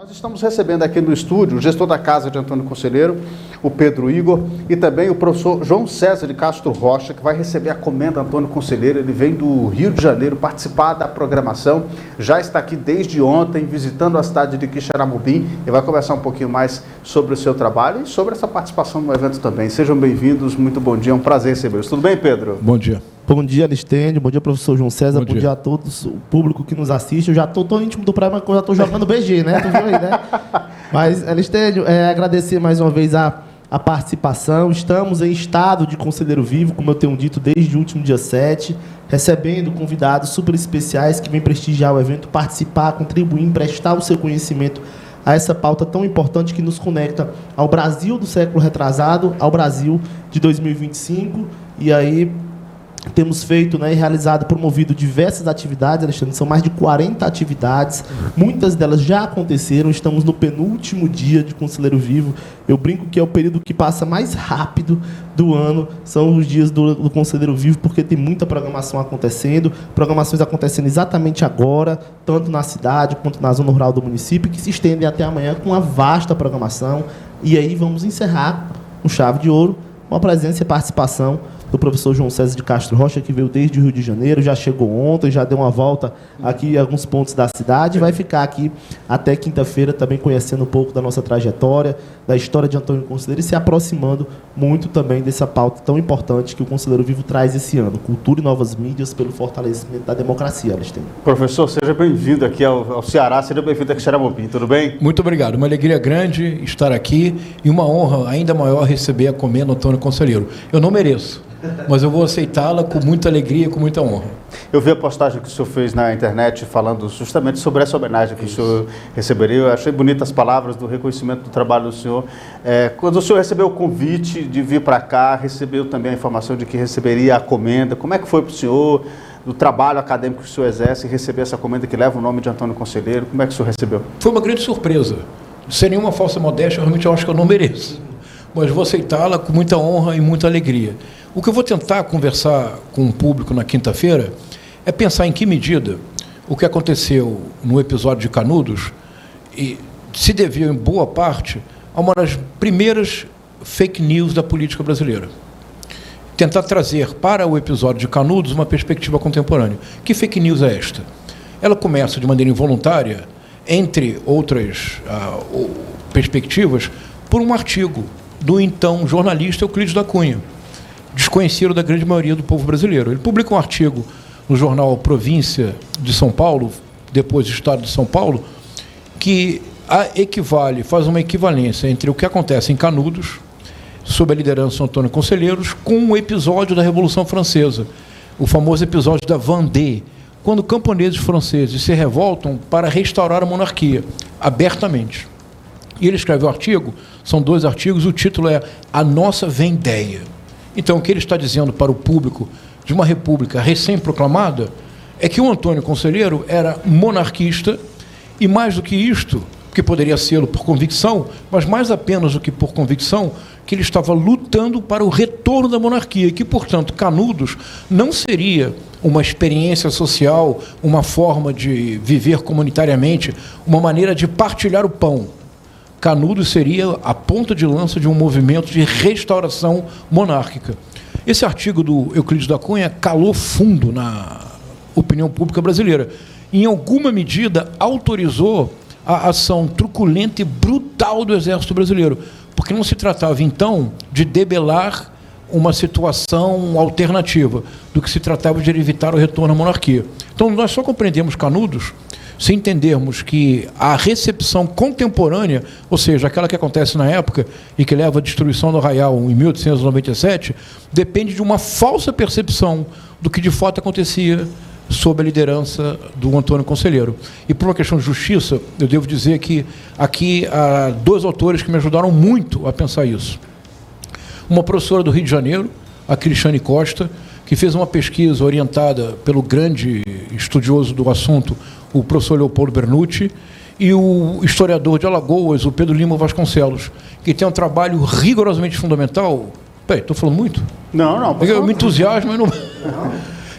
Nós estamos recebendo aqui no estúdio o gestor da Casa de Antônio Conselheiro, o Pedro Igor, e também o professor João César de Castro Rocha, que vai receber a comenda Antônio Conselheiro. Ele vem do Rio de Janeiro participar da programação, já está aqui desde ontem, visitando a cidade de Quixeramobim, e vai conversar um pouquinho mais sobre o seu trabalho e sobre essa participação no evento também. Sejam bem-vindos, muito bom dia, é um prazer recebê-los. Tudo bem, Pedro? Bom dia. Bom dia, Alistênio. Bom dia, professor João César. Bom dia a todos, o público que nos assiste. Eu já estou tão íntimo do programa que eu já estou jogando BG, né? Tu viu aí, né? Mas, Alistênio, agradecer mais uma vez a participação. Estamos em estado de conselheiro vivo, como eu tenho dito, desde o último dia 7, recebendo convidados super especiais que vêm prestigiar o evento, participar, contribuir, emprestar o seu conhecimento a essa pauta tão importante que nos conecta ao Brasil do século retrasado, ao Brasil de 2025. E aí temos feito, e realizado, promovido diversas atividades, Alexandre, são mais de 40 atividades, muitas delas já aconteceram, estamos no penúltimo dia de Conselheiro Vivo. Eu brinco que é o período que passa mais rápido do ano, são os dias do Conselheiro Vivo, porque tem muita programação acontecendo, programações acontecendo exatamente agora, tanto na cidade quanto na zona rural do município, que se estendem até amanhã com uma vasta programação. E aí vamos encerrar com chave de ouro, com a presença e participação do professor João César de Castro Rocha, que veio desde o Rio de Janeiro, já chegou ontem, já deu uma volta aqui em alguns pontos da cidade, vai ficar aqui até quinta-feira também conhecendo um pouco da nossa trajetória, da história de Antônio Conselheiro e se aproximando muito também dessa pauta tão importante que o Conselheiro Vivo traz esse ano, cultura e novas mídias pelo fortalecimento da democracia, Alexandre. Professor, seja bem-vindo aqui ao Ceará, seja bem-vindo a Quixeramobim, tudo bem? Muito obrigado, uma alegria grande estar aqui e uma honra ainda maior receber a comenda Antônio Conselheiro. Eu não mereço, mas eu vou aceitá-la com muita alegria e com muita honra. Eu vi a postagem que o senhor fez na internet falando justamente sobre essa homenagem que o senhor receberia. Eu achei bonitas as palavras do reconhecimento do trabalho do senhor. Quando o senhor recebeu o convite de vir para cá, recebeu também a informação de que receberia a comenda. Como é que foi para o senhor, do trabalho acadêmico que o senhor exerce, receber essa comenda que leva o nome de Antônio Conselheiro? Como é que o senhor recebeu? Foi uma grande surpresa. Sem nenhuma falsa modéstia, realmente eu acho que eu não mereço. Mas vou aceitá-la com muita honra e muita alegria. O que eu vou tentar conversar com o público na quinta-feira é pensar em que medida o que aconteceu no episódio de Canudos se deveu, em boa parte, a uma das primeiras fake news da política brasileira. Tentar trazer para o episódio de Canudos uma perspectiva contemporânea. Que fake news é esta? Ela começa de maneira involuntária, entre outras perspectivas, por um artigo do então jornalista Euclides da Cunha, desconhecido da grande maioria do povo brasileiro. Ele publica um artigo no jornal Província de São Paulo, depois Estado de São Paulo, que faz uma equivalência entre o que acontece em Canudos, sob a liderança de Antônio Conselheiros, com o episódio da Revolução Francesa, o famoso episódio da Vendée, quando camponeses franceses se revoltam para restaurar a monarquia, abertamente. E ele escreve o artigo, são 2 artigos, o título é A Nossa Vendéia. Então, o que ele está dizendo para o público de uma república recém-proclamada é que o Antônio Conselheiro era monarquista e, mais do que isto, que poderia ser por convicção, mas mais apenas do que por convicção, que ele estava lutando para o retorno da monarquia e que, portanto, Canudos não seria uma experiência social, uma forma de viver comunitariamente, uma maneira de partilhar o pão. Canudos seria a ponta de lança de um movimento de restauração monárquica. Esse artigo do Euclides da Cunha calou fundo na opinião pública brasileira. Em alguma medida, autorizou a ação truculenta e brutal do Exército Brasileiro, porque não se tratava, então, de debelar uma situação alternativa, do que se tratava de evitar o retorno à monarquia. Então, nós só compreendemos Canudos se entendermos que a recepção contemporânea, ou seja, aquela que acontece na época e que leva à destruição do Arraial em 1897, depende de uma falsa percepção do que de fato acontecia sob a liderança do Antônio Conselheiro. E por uma questão de justiça, eu devo dizer que aqui há 2 autores que me ajudaram muito a pensar isso. Uma professora do Rio de Janeiro, a Cristiane Costa, que fez uma pesquisa orientada pelo grande estudioso do assunto, o professor Leopoldo Bernucci, e o historiador de Alagoas, o Pedro Lima Vasconcelos, que tem um trabalho rigorosamente fundamental. Peraí, estou falando muito? Não. Eu me entusiasmo, mas não...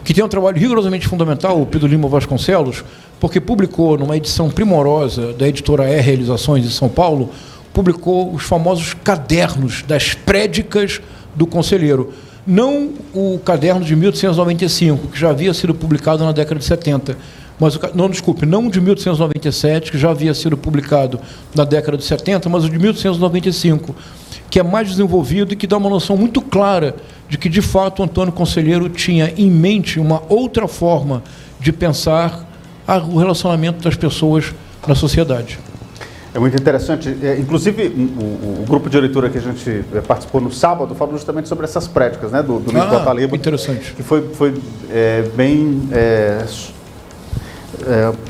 que tem um trabalho rigorosamente fundamental, o Pedro Lima Vasconcelos, porque publicou numa edição primorosa da editora R Realizações de São Paulo, publicou os famosos cadernos das prédicas do conselheiro. Não o caderno de 1895, que já havia sido publicado na década de 70, mas não o de 1897, que já havia sido publicado na década de 70, mas o de 1895, que é mais desenvolvido e que dá uma noção muito clara de que, de fato, o Antônio Conselheiro tinha em mente uma outra forma de pensar o relacionamento das pessoas na sociedade. É muito interessante. Inclusive, o grupo de leitura que a gente participou no sábado falou justamente sobre essas prédicas, né, do Luiz Botaleba. Interessante. Que foi bem...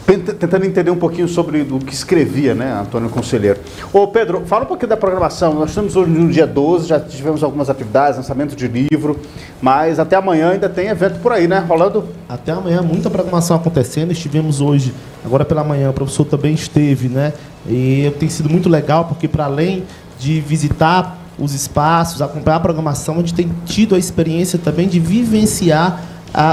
tentando entender um pouquinho sobre o que escrevia, né, Antônio Conselheiro. Ô Pedro, fala um pouquinho da programação. Nós estamos hoje no dia 12, já tivemos algumas atividades, lançamento de livro, mas até amanhã ainda tem evento por aí, né, rolando? Até amanhã, muita programação acontecendo. Estivemos hoje, agora pela manhã, o professor também esteve, né, e tem sido muito legal, porque para além de visitar os espaços, acompanhar a programação, a gente tem tido a experiência também de vivenciar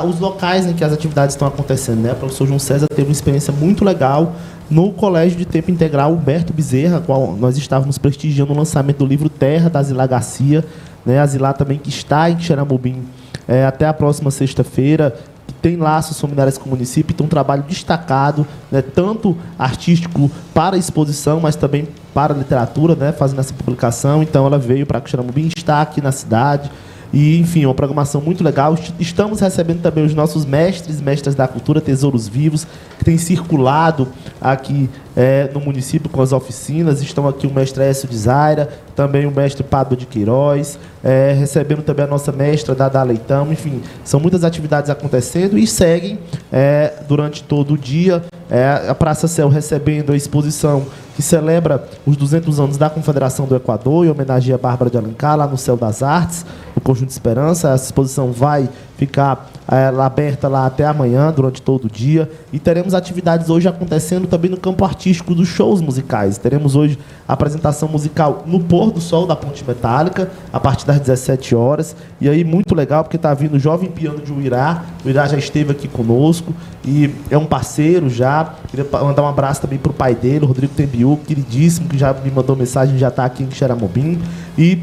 os locais em que as atividades estão acontecendo, né? O professor João César teve uma experiência muito legal no Colégio de Tempo Integral Humberto Bezerra, qual nós estávamos prestigiando o lançamento do livro Terra, da Zilá Garcia, né? A Zilá também que está em Xeramobim até a próxima sexta-feira, que tem laços familiares com o município, então um trabalho destacado, né? Tanto artístico para a exposição, mas também para a literatura, né? Fazendo essa publicação. Então ela veio para Xeramobim, está aqui na cidade. E, enfim, uma programação muito legal. Estamos recebendo também os nossos mestras da cultura, tesouros vivos, que têm circulado aqui no município com as oficinas. Estão aqui o mestre Écio de Zaira, também o mestre Pádua de Queiroz, recebendo também a nossa mestra Dada Leitão. Enfim, são muitas atividades acontecendo e seguem durante todo o dia. A Praça Céu recebendo a exposição que celebra os 200 anos da Confederação do Equador e homenageia a Bárbara de Alencar, lá no Céu das Artes, no Conjunto Esperança. Essa exposição vai ficar aberta lá até amanhã, durante todo o dia. E teremos atividades hoje acontecendo também no campo artístico dos shows musicais. Teremos hoje a apresentação musical no pôr do sol da Ponte Metálica, a partir das 17 horas. E aí, muito legal, porque está vindo o jovem piano de Uirá. O Uirá já esteve aqui conosco e é um parceiro já. Queria mandar um abraço também para o pai dele, o Rodrigo Tembiú, queridíssimo, que já me mandou mensagem, já está aqui em Xeramobim. E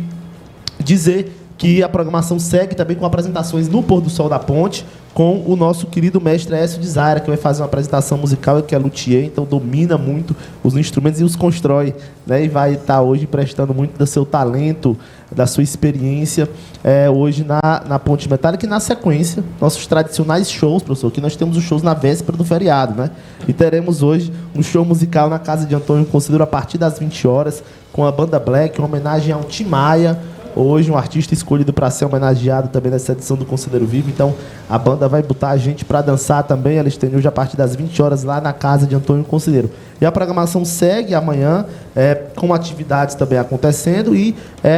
dizer que a programação segue também com apresentações no pôr do sol da ponte, com o nosso querido mestre Écio de Zaira, que vai fazer uma apresentação musical, que é luthier, então domina muito os instrumentos e os constrói, né? E vai estar hoje prestando muito do seu talento, da sua experiência, hoje na Ponte Metálica. E na sequência, nossos tradicionais shows, professor, que nós temos os shows na véspera do feriado, né? E teremos hoje um show musical na casa de Antônio Conselheiro a partir das 20 horas, com a banda Black, uma homenagem ao Tim Maia, hoje um artista escolhido para ser homenageado também nessa edição do Conselheiro Vivo. Então a banda vai botar a gente para dançar também. Ela estende hoje a partir das 20 horas lá na casa de Antônio Conselheiro. E a programação segue amanhã com atividades também acontecendo e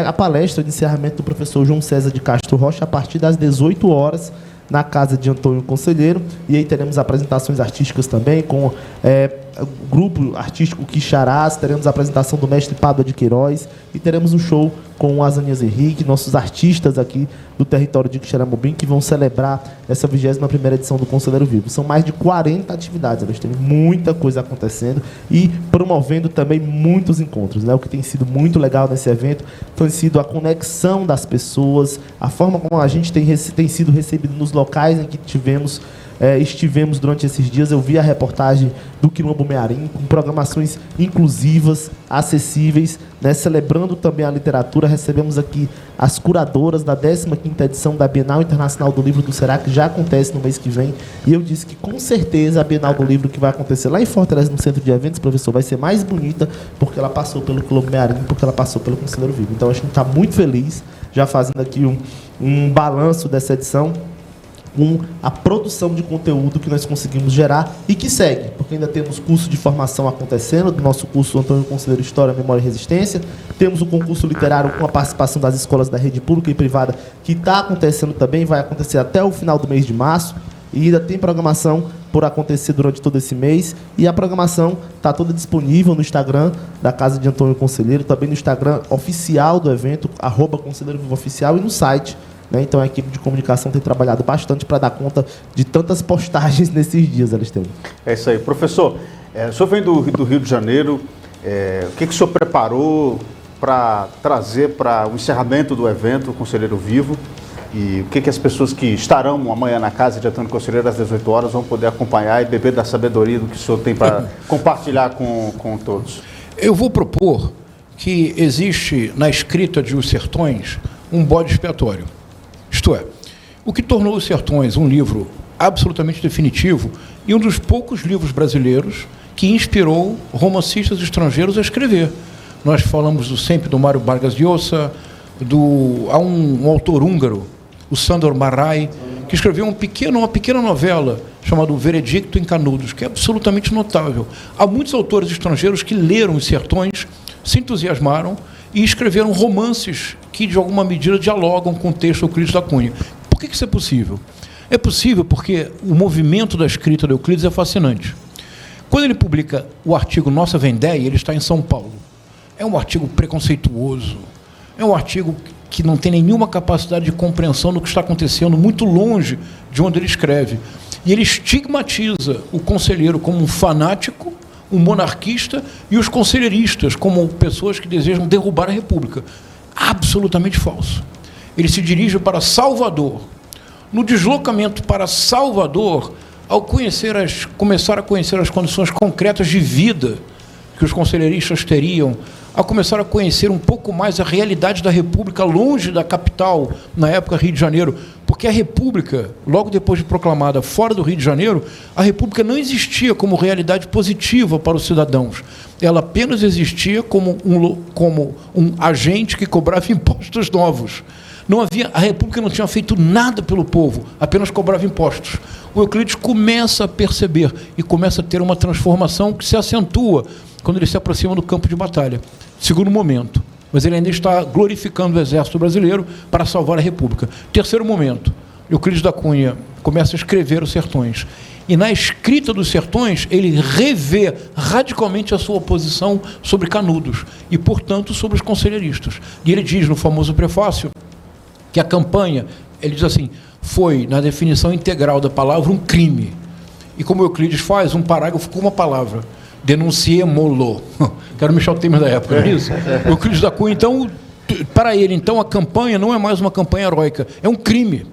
a palestra de encerramento do professor João César de Castro Rocha a partir das 18 horas na casa de Antônio Conselheiro. E aí teremos apresentações artísticas também com o grupo artístico Quixarás, teremos a apresentação do mestre Pádua de Queiroz e teremos um show com o Azanias Henrique, nossos artistas aqui do território de Quixeramobim, que vão celebrar essa 21ª edição do Conselheiro Vivo. São mais de 40 atividades, eles têm muita coisa acontecendo e promovendo também muitos encontros, né? O que tem sido muito legal nesse evento tem sido a conexão das pessoas, a forma como a gente tem sido recebido nos locais em que estivemos durante esses dias. Eu vi a reportagem do Quilombo Mearim, com programações inclusivas, acessíveis, né, celebrando também a literatura. Recebemos aqui as curadoras da 15ª edição da Bienal Internacional do Livro do Ceará, que já acontece no mês que vem, e eu disse que com certeza a Bienal do Livro que vai acontecer lá em Fortaleza, no Centro de Eventos, professor, vai ser mais bonita, porque ela passou pelo Quilombo Mearim, porque ela passou pelo Conselheiro Vivo. Então a gente está muito feliz, já fazendo aqui um balanço dessa edição, com a produção de conteúdo que nós conseguimos gerar e que segue, porque ainda temos curso de formação acontecendo, do nosso curso Antônio Conselheiro História, Memória e Resistência, temos o concurso literário com a participação das escolas da rede pública e privada, que está acontecendo também, vai acontecer até o final do mês de março, e ainda tem programação por acontecer durante todo esse mês, e a programação está toda disponível no Instagram da Casa de Antônio Conselheiro, também no Instagram oficial do evento, @Conselheiro Vivo Oficial, e no site né? Então a equipe de comunicação tem trabalhado bastante para dar conta de tantas postagens nesses dias, Alisteio. É isso aí. Professor, o senhor vem do Rio de Janeiro, o que o senhor preparou para trazer para o encerramento do evento, o Conselheiro Vivo? E o que as pessoas que estarão amanhã na casa de Antônio Conselheiro às 18 horas vão poder acompanhar e beber da sabedoria do que o senhor tem para compartilhar com todos? Eu vou propor que existe na escrita de Os Sertões um bode expiatório. Isto é, o que tornou Os Sertões um livro absolutamente definitivo e um dos poucos livros brasileiros que inspirou romancistas estrangeiros a escrever. Nós falamos sempre do Mário Vargas Llosa, há um autor húngaro, o Sándor Márai, que escreveu uma pequena novela chamada O Veredicto em Canudos, que é absolutamente notável. Há muitos autores estrangeiros que leram Os Sertões, se entusiasmaram e escreveram romances que, de alguma medida, dialogam com o texto do Euclides da Cunha. Por que isso é possível? É possível porque o movimento da escrita do Euclides é fascinante. Quando ele publica o artigo Nossa Vendéia, ele está em São Paulo. É um artigo preconceituoso, é um artigo que não tem nenhuma capacidade de compreensão do que está acontecendo, muito longe de onde ele escreve. E ele estigmatiza o conselheiro como um fanático, um monarquista, e os conselheiristas como pessoas que desejam derrubar a República. Absolutamente falso. Ele se dirige para Salvador. No deslocamento para Salvador, ao começar a conhecer as condições concretas de vida que os conselheiristas teriam, a começar a conhecer um pouco mais a realidade da República longe da capital, na época Rio de Janeiro, porque a República, logo depois de proclamada fora do Rio de Janeiro, a República não existia como realidade positiva para os cidadãos. Ela apenas existia como um agente que cobrava impostos novos. A República não tinha feito nada pelo povo, apenas cobrava impostos. O Euclides começa a perceber e começa a ter uma transformação que se acentua quando ele se aproxima do campo de batalha. Segundo momento, mas ele ainda está glorificando o exército brasileiro para salvar a República. Terceiro momento, Euclides da Cunha começa a escrever Os Sertões. E na escrita dos Sertões, ele revê radicalmente a sua posição sobre Canudos e, portanto, sobre os conselheiristas. E ele diz no famoso prefácio que a campanha, ele diz assim, foi, na definição integral da palavra, um crime. E como Euclides faz, um parágrafo com uma palavra, denunciemo-lo, que era o Michel Temer da época, não é isso? Euclides da Cunha, então, para ele, então, a campanha não é mais uma campanha heróica, é um crime.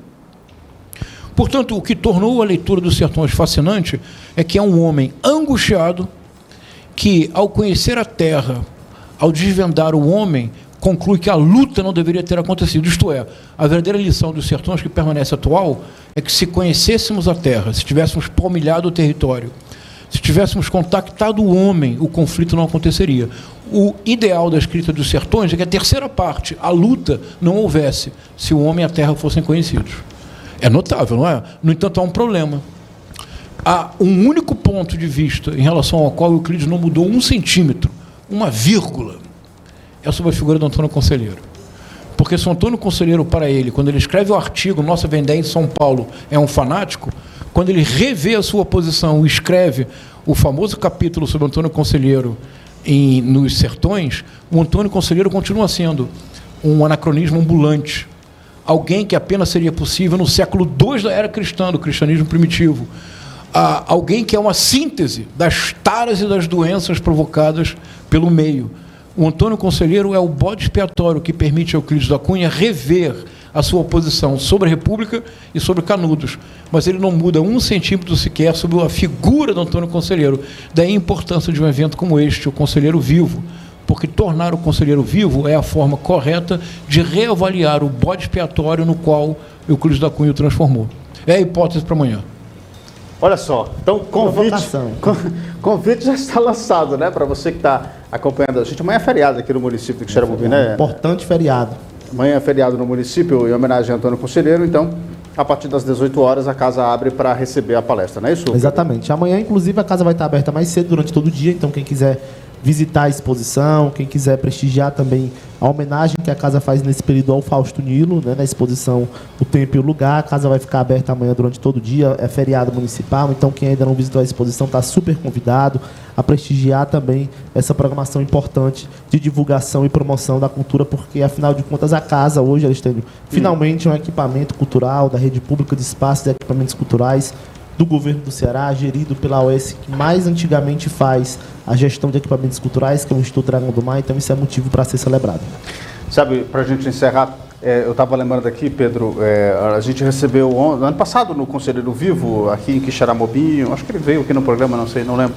Portanto, o que tornou a leitura dos Sertões fascinante é que é um homem angustiado que, ao conhecer a terra, ao desvendar o homem, conclui que a luta não deveria ter acontecido. Isto é, a verdadeira lição dos Sertões, que permanece atual, é que se conhecêssemos a terra, se tivéssemos palmilhado o território, se tivéssemos contactado o homem, o conflito não aconteceria. O ideal da escrita dos Sertões é que a terceira parte, a luta, não houvesse se o homem e a terra fossem conhecidos. É notável, não é? No entanto, há um problema. Há um único ponto de vista em relação ao qual Euclides não mudou 1 centímetro, uma vírgula, é sobre a figura do Antônio Conselheiro. Porque se o Antônio Conselheiro, para ele, quando ele escreve o artigo Nossa Vendéia em São Paulo, é um fanático, quando ele revê a sua posição e escreve o famoso capítulo sobre Antônio Conselheiro nos Sertões, o Antônio Conselheiro continua sendo um anacronismo ambulante. Alguém que apenas seria possível no século II da era cristã, do cristianismo primitivo. Alguém que é uma síntese das taras e das doenças provocadas pelo meio. O Antônio Conselheiro é o bode expiatório que permite a Euclides da Cunha rever a sua posição sobre a República e sobre Canudos, mas ele não muda 1 centímetro sequer sobre a figura do Antônio Conselheiro. Daí a importância de um evento como este, o Conselheiro Vivo, porque tornar o Conselheiro vivo é a forma correta de reavaliar o bode expiatório no qual Euclides da Cunha o transformou. É a hipótese para amanhã. Olha só, então convite já está lançado, né? Para você que está acompanhando a gente. Amanhã é feriado aqui no município de Xerebubi, né? Importante feriado. Amanhã é feriado no município, em homenagem a Antônio Conselheiro, então, a partir das 18 horas, a casa abre para receber a palestra, não é isso? Exatamente. Amanhã, inclusive, a casa vai estar aberta mais cedo durante todo o dia, então quem quiser visitar a exposição, quem quiser prestigiar também a homenagem que a casa faz nesse período ao Fausto Nilo, né, na exposição O Tempo e o Lugar. A casa vai ficar aberta amanhã durante todo o dia, é feriado municipal, então quem ainda não visitou a exposição está super convidado a prestigiar também essa programação importante de divulgação e promoção da cultura, porque, afinal de contas, a casa hoje, Aristênio, finalmente é um equipamento cultural da rede pública de espaços e equipamentos culturais do governo do Ceará, gerido pela OS, que mais antigamente faz a gestão de equipamentos culturais, que é o Instituto Dragão do Mar, então isso é motivo para ser celebrado. Sabe, para a gente encerrar, eu estava lembrando aqui, Pedro, a gente recebeu no ano passado no Conselheiro Vivo, aqui em Quixeramobim, acho que ele veio aqui no programa, não sei, não lembro,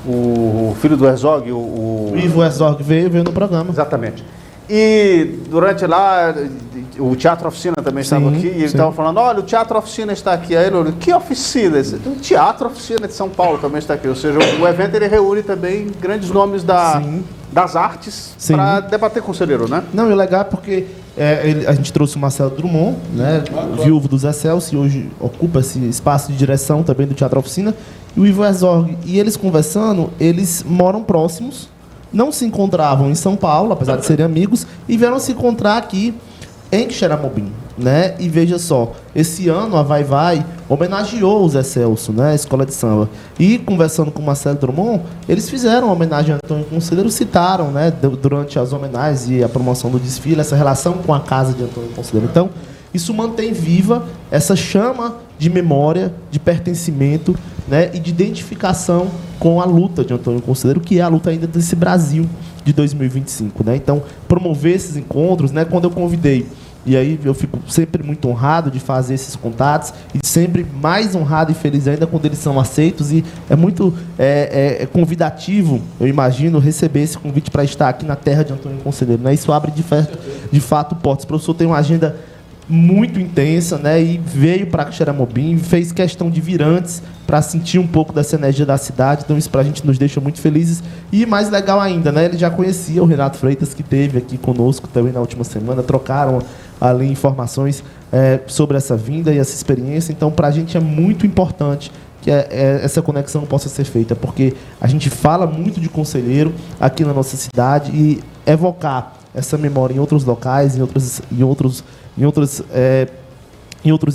o filho do Herzog, o Ivo Herzog veio no programa. Exatamente. E durante lá, o Teatro Oficina também estava aqui, e ele estava falando, olha, o Teatro Oficina está aqui. Aí ele olhou, que oficina? O Teatro Oficina de São Paulo também está aqui. Ou seja, o evento ele reúne também grandes nomes das artes para debater com o conselheiro, né? Não, e o legal é porque a gente trouxe o Marcelo Drummond, né, viúvo do Zé Celso, e hoje ocupa esse espaço de direção também do Teatro Oficina, e o Ivo Herzog. E eles conversando, eles moram próximos, não se encontravam em São Paulo, apesar de serem amigos, e vieram se encontrar aqui em Quixeramobim, né? E veja só, esse ano a Vai Vai homenageou o Zé Celso, né? A escola de samba. E conversando com o Marcelo Drummond, eles fizeram uma homenagem a Antônio Conselheiro, citaram, né, durante as homenagens e a promoção do desfile, essa relação com a casa de Antônio Conselheiro. Então, isso mantém viva essa chama de memória, de pertencimento, né, e de identificação com a luta de Antônio Conselheiro, que é a luta ainda desse Brasil de 2025. Né? Então, promover esses encontros, né, quando eu convidei, e aí eu fico sempre muito honrado de fazer esses contatos, e sempre mais honrado e feliz ainda quando eles são aceitos, e é muito convidativo, eu imagino, receber esse convite para estar aqui na terra de Antônio Conselheiro. Né? Isso abre de fato portas. O professor tem uma agenda muito intensa, né? E veio para Quixeramobim, fez questão de vir antes para sentir um pouco dessa energia da cidade. Então isso para a gente nos deixa muito felizes. E mais legal ainda, né? Ele já conhecia o Renato Freitas, que esteve aqui conosco também na última semana, trocaram ali informações sobre essa vinda e essa experiência. Então para a gente é muito importante que essa conexão possa ser feita, porque a gente fala muito de conselheiro aqui na nossa cidade, e evocar essa memória em outros locais, em outros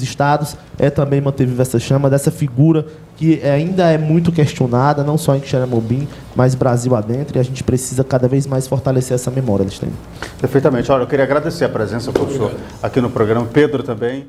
estados, também manter viva essa chama dessa figura que ainda é muito questionada, não só em Quixeramobim, mas Brasil adentro, e a gente precisa cada vez mais fortalecer essa memória, Alexandre. Perfeitamente. Olha, eu queria agradecer a presença, professor, aqui no programa. Pedro também.